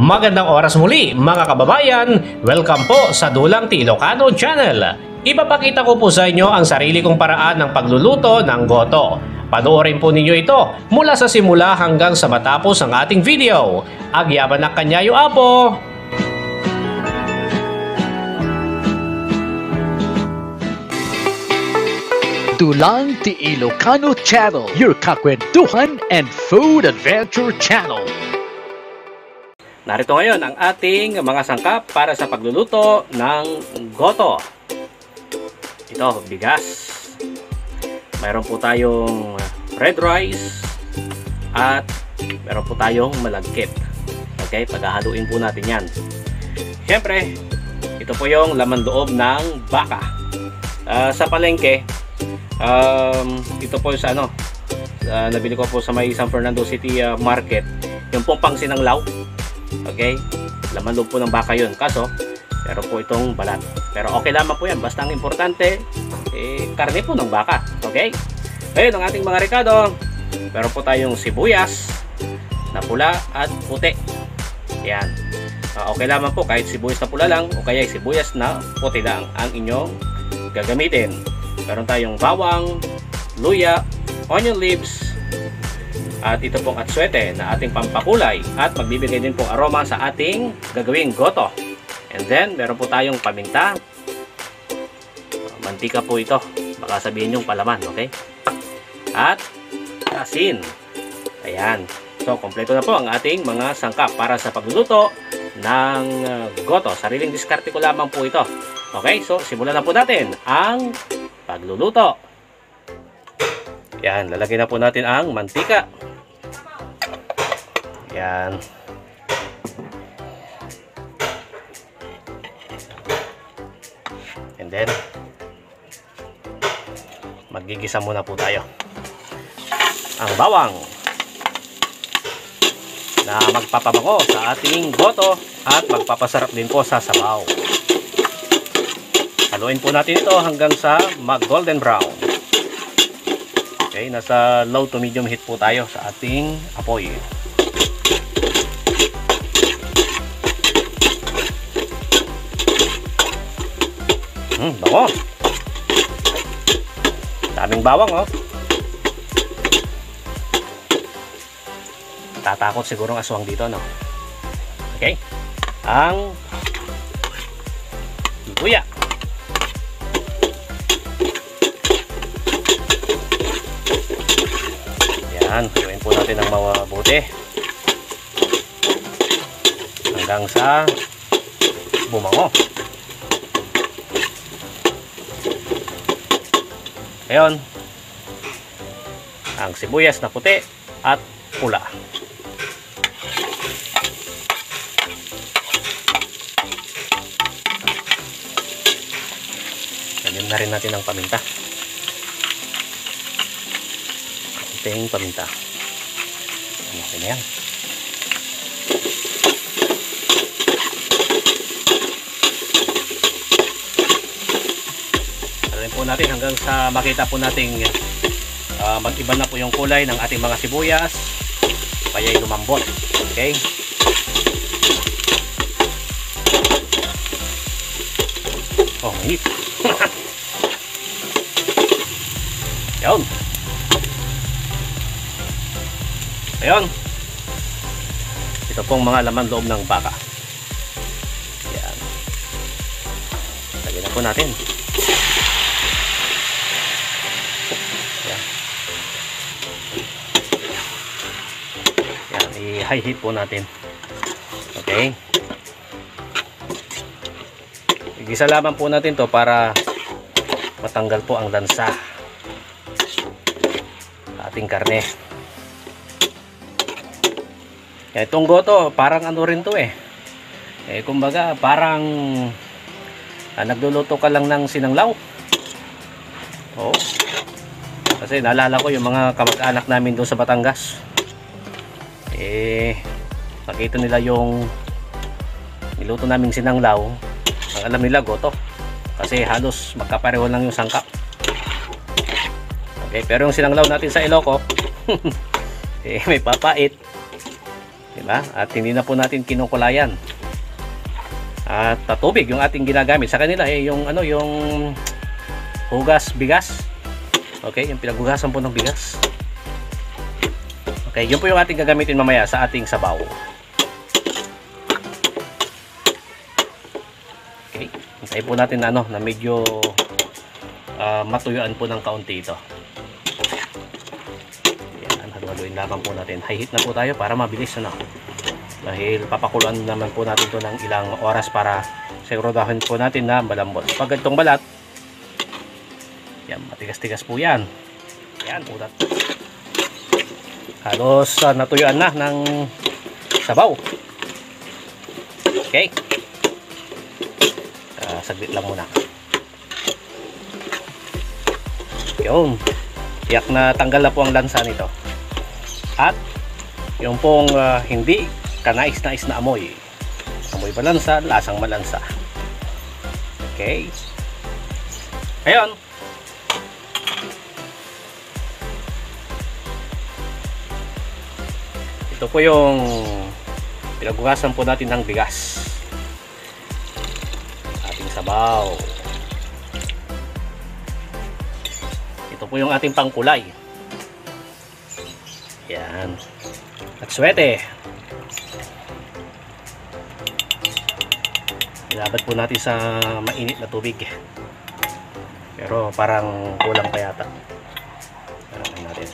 Magandang oras muli mga kababayan, welcome po sa Dulang T. Ilocano Channel. Ipapakita ko po sa inyo ang sarili kong paraan ng pagluluto ng goto. Panoorin po ninyo ito mula sa simula hanggang sa matapos ang ating video. Agyaban na kanyayo apo! Dulang T. Ilocano Channel, your kakwentuhan and food adventure channel. Narito ngayon ang ating mga sangkap para sa pagluluto ng goto. Ito, bigas. Mayroon po tayong red rice at mayroon po tayong malagkit. Okay, paghahaluin po natin yan. Siyempre, ito po yung laman loob ng baka. Sa palengke, ito po sa nabili ko po sa may San Fernando City Market, yung pong pangsinanglaw. Okay, laman loob po ng baka yun, kaso meron po itong balat, pero okay lamang po yan, basta ang importante karne po ng baka. Okay, ayun ang ating mga rekado. Meron po tayong sibuyas na pula at puti. Yan, okay lamang po kahit sibuyas na pula lang o kaya sibuyas na puti lang ang inyong gagamitin. Meron tayong bawang, luya, onion leaves, at ito pong atsuete na ating pampakulay at magbibigay din pong aroma sa ating gagawing goto. And then meron po tayong paminta, mantika po ito, baka sabihin yung palaman. Okay, at asin. Ayan, so kompleto na po ang ating mga sangkap para sa pagluluto ng goto. Sariling diskarte ko lamang po ito. Okay, so simulan na po natin ang pagluluto. Yan, lalagyan na po natin ang mantika. Yan. And then magigisa muna po tayo ang bawang na magpapabango sa ating goto at magpapasarap din po sa sabaw. Haluin po natin ito hanggang sa mag golden brown. Okay, nasa low to medium heat po tayo sa ating apoy. Bango. Daming bawang, oh. Tatakot siguro ang aswang dito, no? Okay. Ang luya. Yan, haluin po natin ng mabuti hanggang sa bumango. Ngayon, ang sibuyas na puti at pula. Lagyan na rin natin ang paminta. Konting paminta. Okay na yan. Po natin hanggang sa makita po nating mag-iba na po yung kulay ng ating mga sibuyas, kaya lumambot. Okay, oh, mainit. Yun. Ayun, ito pong mga laman loob ng baka. Yan, lagyan na po natin. I-high heat po natin. Okay, igisa lamang po natin to para matanggal po ang lansa ating karne. Itong goto parang ano rin to kumbaga parang nagluluto ka lang ng sinanglaw. Oh, kasi naalala ko yung mga kamag-anak namin doon sa Batangas, nakita nila yung niluto naming sinanglaw, ang alam nila goto, kasi halos magkapareho lang yung sangkap. Okay, pero yung sinanglaw natin sa Ilocos may papait. Diba? At hindi na po natin kinukulayan. At tubig yung ating ginagamit sa kanila yung yung hugas bigas. Okay, yung pinaghugasan po ng bigas. Okay, yun po yung ating gagamitin mamaya sa ating sabaw. Okay, hintayin po natin na na medyo matuyuan po ng kaunti ito. Haluin lamang po natin. High heat na po tayo para mabilis dahil papakuluan naman po natin to ng ilang oras para siguraduhin po natin na malambot. Pag ganitong balat, yan, matigas-tigas po yan. Yan, ulat. Halos natuyuan na ng sabaw. Okay. Saglit lang muna. Yun. Tiyak na tanggal na po ang lansa nito. At yung pong hindi kanais-nais na amoy. Amoy malansa, lasang malansa. Okay. Ayun. Ito po yung pinaghugasan po natin ng bigas. Ating sabaw. Ito po yung ating pangkulay. Yan. At swete. Ilabad po natin sa mainit na tubig. Pero parang kulang pa yata. Parang natin.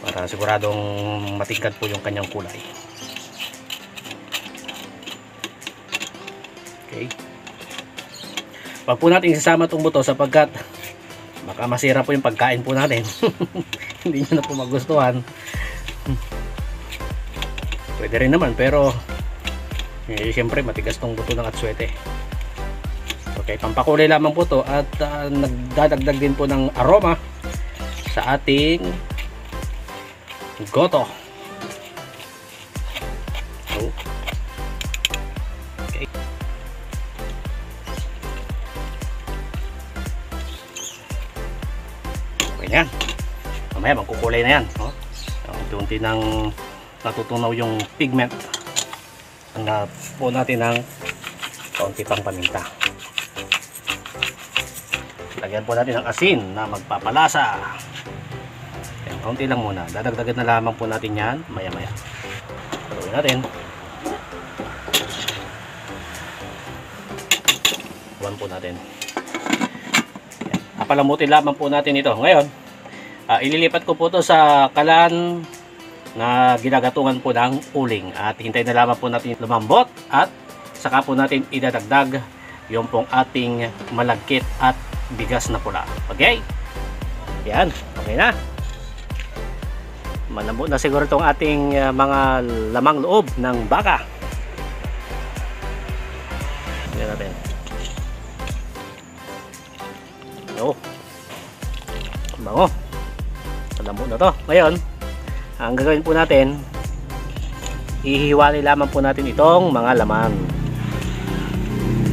Para siguradong matingkad po yung kanyang kulay. Okay. Wag po natin isasama itong buto sapagkat baka masira po yung pagkain po natin. Hindi nyo na po magustuhan. Pwede rin naman pero siyempre matigas tong buto ng atswete. Okay, pampakulay lamang po to at nagdadagdag din po ng aroma sa ating goto. Okay. Yan. Mamaya magkukulay na yan. Unti-unti nang natutunaw yung pigment. Hanap po natin ng kaunti pang paminta. Lagyan po natin ng asin na magpapalasa. Yan, kaunti lang muna. Dadagdagan na lamang po natin yan maya-maya. Haluin natin. Haluan po natin. Yan. Papalamutin lamang po natin ito. Ngayon, ililipat ko po ito sa kalan na ginagatungan po ng uling at hintayin na lamang po natin lumambot at saka po natin idadagdag yung pong ating malagkit at bigas na pula. Okay? Yan. Okay na. Malambot na siguro itong ating mga lamang loob ng baka. Tignan natin. Oh. Bango. Malambot na to. Ngayon, ang gagawin po natin, ihiwalay lamang po natin itong mga laman.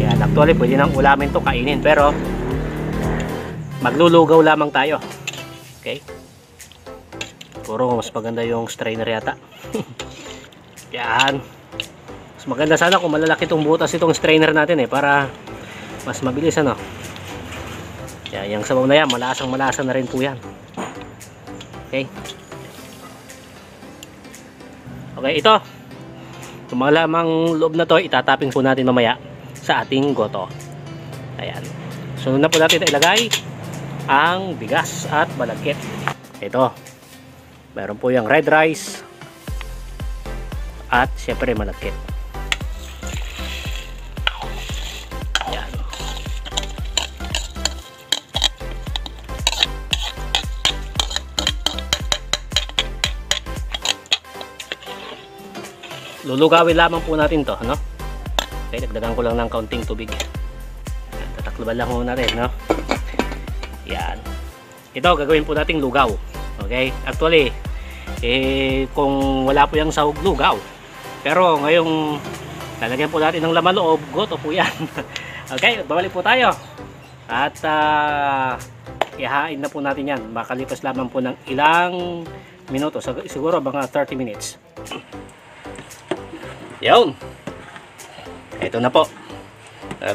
Yan, actually pwede nang ulamin to, kainin, pero maglulugaw lamang tayo. Okay? Puro mas maganda yung strainer yata. Yan. Mas maganda sana kung malalaki itong butas itong strainer natin para mas mabilis Yan, yung sabaw na yan, malasang-malasa na rin po yan. Okay. Okay, ito. Itong mga lamang loob na to, itataping po natin mamaya sa ating goto. Ayan. Sunod na po natin ilagay ang bigas at balagkit. Ito. Meron po yung red rice at syempre malagkit. Ayan. Lulugawin lamang po natin to, Okay, dagdagan ko lang ng kaunting tubig. Tatakloban lang muna natin, Yan. Ito, gagawin po nating lugaw. Okay? Actually, kung wala po yung sahog, lugaw. Pero ngayong lalagyan po natin ng laman loob, goto po yan. Okay, babalik po tayo. At ihain na po natin yan. Makalipas lamang po ng ilang minuto, siguro mga 30 minutes. Yun. Ito na po.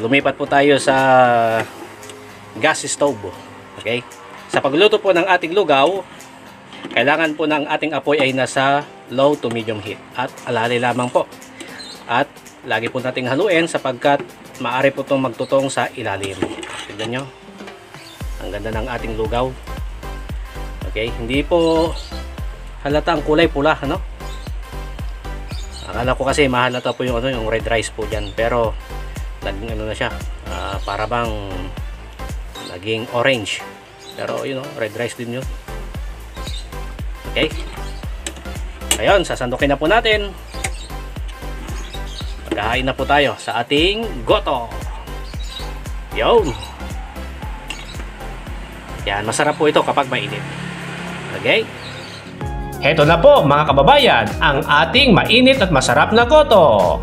Lumipat po tayo sa gas stove. Okay? Sa pagluto po ng ating lugaw, kailangan po ng ating apoy ay nasa low to medium heat at alali lamang po. At lagi po nating haluin sapagkat maaari po itong magtutong sa ilalim. Tignan nyo. Ang ganda ng ating lugaw. Okay, hindi po halata ang kulay pula, ano? Akala ko kasi mahalata po yung yung red rice po diyan, pero naging ano na siya, para bang naging orange. Pero red rice din yun. Okay. Ayun, sasandukin na po natin. Maghahain na po tayo sa ating goto. Yun. Yan, masarap po ito kapag mainit. Okay? Heto na po mga kababayan, ang ating mainit at masarap na goto.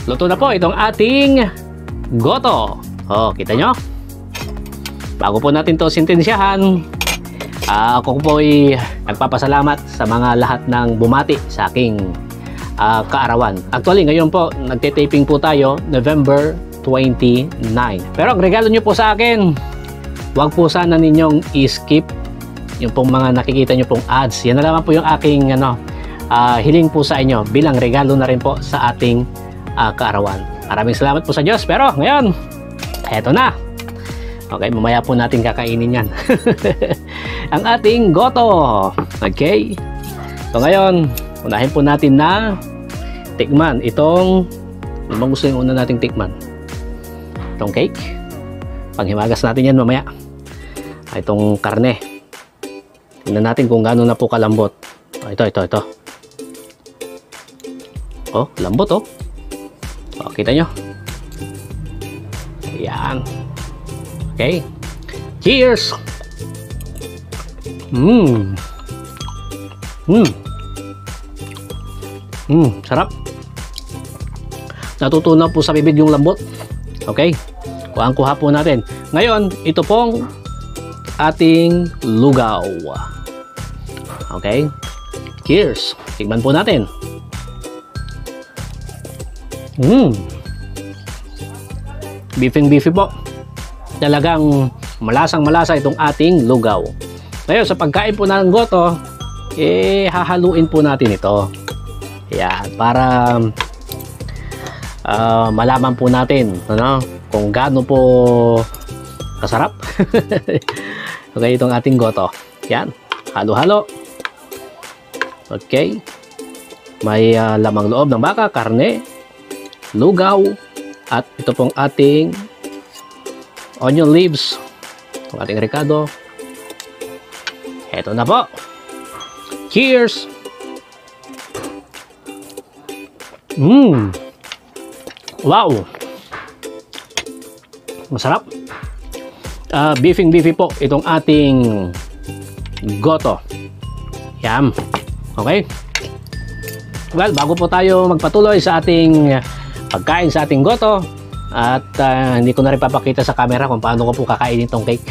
Luto na po itong ating goto. Oh, kita nyo? Bago po natin to sintensyahan, ako po ay nagpapasalamat sa mga lahat ng bumati sa aking kaarawan. Actually, ngayon po, nagte-taping po tayo November 29. Pero ang regalo nyo po sa akin, huwag po sana ninyong i-skip yung pong mga nakikita nyo pong ads. Yan na naman po yung aking hiling po sa inyo bilang regalo na rin po sa ating kaarawan. Maraming salamat po sa Diyos. Pero ngayon, eto na. Okay, mamaya po natin kakainin yan. Ang ating goto. Okay. So ngayon, unahin po natin na tikman itong, ano bang gusto yung una nating tikman? Itong cake. Panghimagas natin yan mamaya. Itong karne. Tingnan natin kung gaano na po kalambot. Ito. Oh, lambot oh. Oh, kita nyo? Ayan. Okay. Cheers! Sarap. Natutunaw po sa bibig yung lambot. Okay. Kuha po natin. Ngayon, ito pong ating lugaw. Okay. Cheers. Tignan po natin. Beefy po. Talagang malasang-malasa itong ating lugaw. Ngayon, sa pagkain po ng goto, hahaluin po natin ito. Yan, para malaman po natin kung gaano po kasarap. Okay, itong ating goto. Yan, halo-halo. Okay. May lamang loob ng baka, karne, lugaw, at ito pong ating onion leaves, itong ating ricado. Eto na po. Cheers! Wow! Masarap. Beefy po itong ating goto. Yum. Okay? Well, bago po tayo magpatuloy sa ating pagkain sa ating goto, at hindi ko na rin papakita sa camera kung paano ko po kakainin itong cake.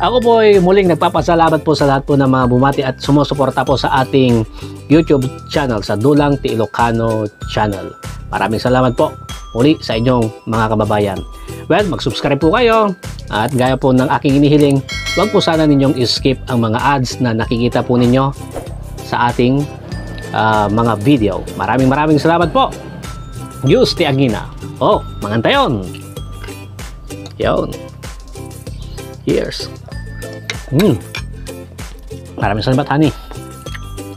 Ako po ay muling nagpapasalamat po sa lahat po ng mga bumati at sumusuporta po sa ating YouTube channel, sa Dulang T. Ilocano channel. Maraming salamat po muli sa inyong mga kababayan. Well, mag-subscribe po kayo, at gaya po ng aking inihiling, huwag po sana ninyong skip ang mga ads na nakikita po ninyo sa ating mga video. Maraming salamat po. Diyos ti Agina. Oh, mangantayon. Yun. Cheers. Maraming salamat, honey.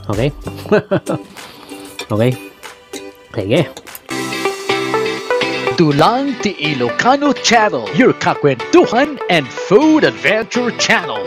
Okay. Okay. Sige. Dulang T. Ilocano Channel, your kakwentuhan and food adventure channel.